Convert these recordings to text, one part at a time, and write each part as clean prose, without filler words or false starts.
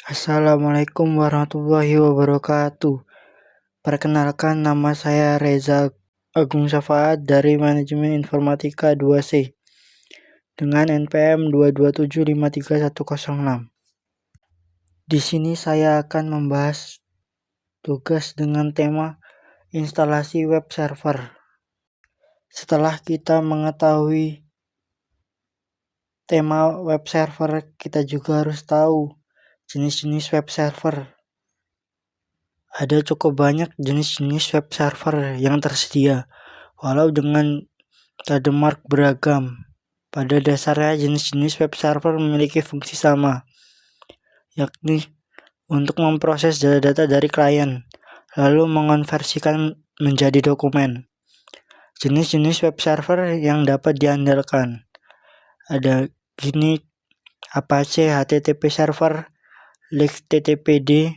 Assalamualaikum warahmatullahi wabarakatuh. Perkenalkan, nama saya Reza Agung Syafaat dari Manajemen Informatika 2C dengan NPM 227536106. Di sini saya akan membahas tugas dengan tema instalasi web server. Setelah kita mengetahui tema web server, kita juga harus tahu jenis-jenis web server. Ada cukup banyak jenis-jenis web server yang tersedia, walau dengan trademark beragam. Pada dasarnya jenis-jenis web server memiliki fungsi sama, yakni untuk memproses data-data dari klien, lalu mengonversikan menjadi dokumen. Jenis-jenis web server yang dapat diandalkan ada gini: Apache HTTP server, LinkTTPD,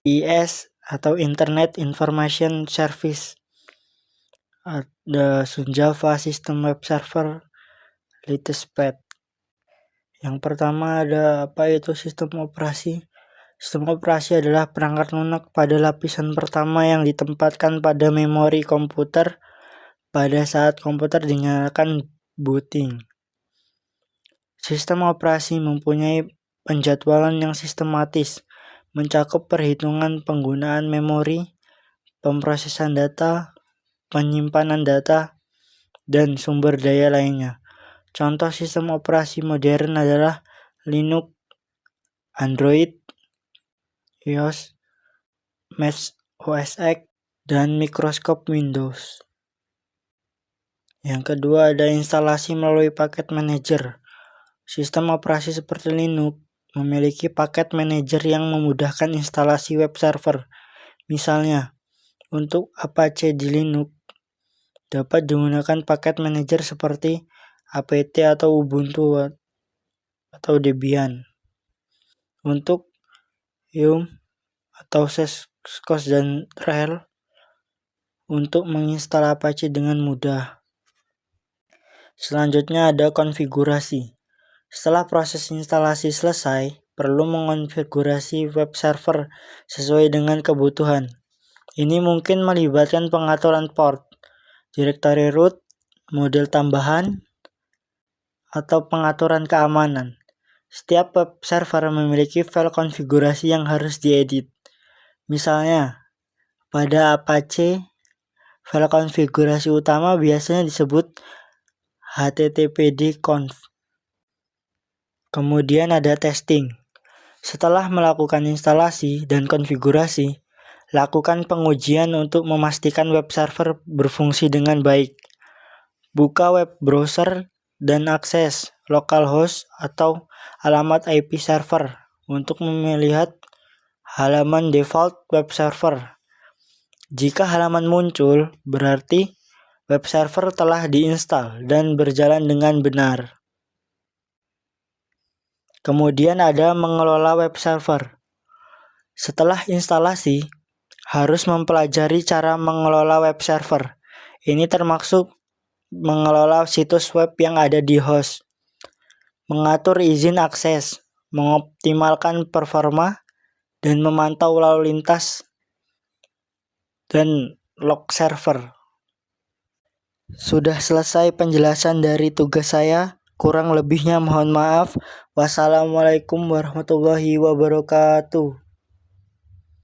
IS atau Internet Information Service, ada Java System Web Server, Litespad. Yang pertama ada apa itu sistem operasi. Sistem operasi adalah perangkat lunak pada lapisan pertama yang ditempatkan pada memori komputer pada saat komputer dinyalakan booting. Sistem operasi mempunyai penjadwalan yang sistematis, mencakup perhitungan penggunaan memori, pemrosesan data, penyimpanan data, dan sumber daya lainnya. Contoh sistem operasi modern adalah Linux, Android, iOS, Mac OS X, dan Microsoft Windows. Yang kedua ada instalasi melalui paket manager. Sistem operasi seperti Linux memiliki paket manager yang memudahkan instalasi web server. Misalnya, untuk Apache di Linux dapat digunakan paket manager seperti apt atau Ubuntu atau Debian. Untuk Yum atau Syscos dan RHEL untuk menginstal Apache dengan mudah. Selanjutnya ada konfigurasi. Setelah proses instalasi selesai, perlu mengonfigurasi web server sesuai dengan kebutuhan. Ini mungkin melibatkan pengaturan port, directory root, model tambahan, atau pengaturan keamanan. Setiap web server memiliki file konfigurasi yang harus diedit. Misalnya, pada Apache, file konfigurasi utama biasanya disebut httpd-conf. Kemudian ada testing. Setelah melakukan instalasi dan konfigurasi, lakukan pengujian untuk memastikan web server berfungsi dengan baik. Buka web browser dan akses localhost atau alamat IP server untuk melihat halaman default web server. Jika halaman muncul, berarti web server telah diinstal dan berjalan dengan benar. Kemudian ada mengelola web server. Setelah instalasi, harus mempelajari cara mengelola web server. Ini termasuk mengelola situs web yang ada di host, mengatur izin akses, mengoptimalkan performa, dan memantau lalu lintas dan log server. Sudah selesai penjelasan dari tugas saya. Kurang lebihnya mohon maaf. Wassalamualaikum warahmatullahi wabarakatuh.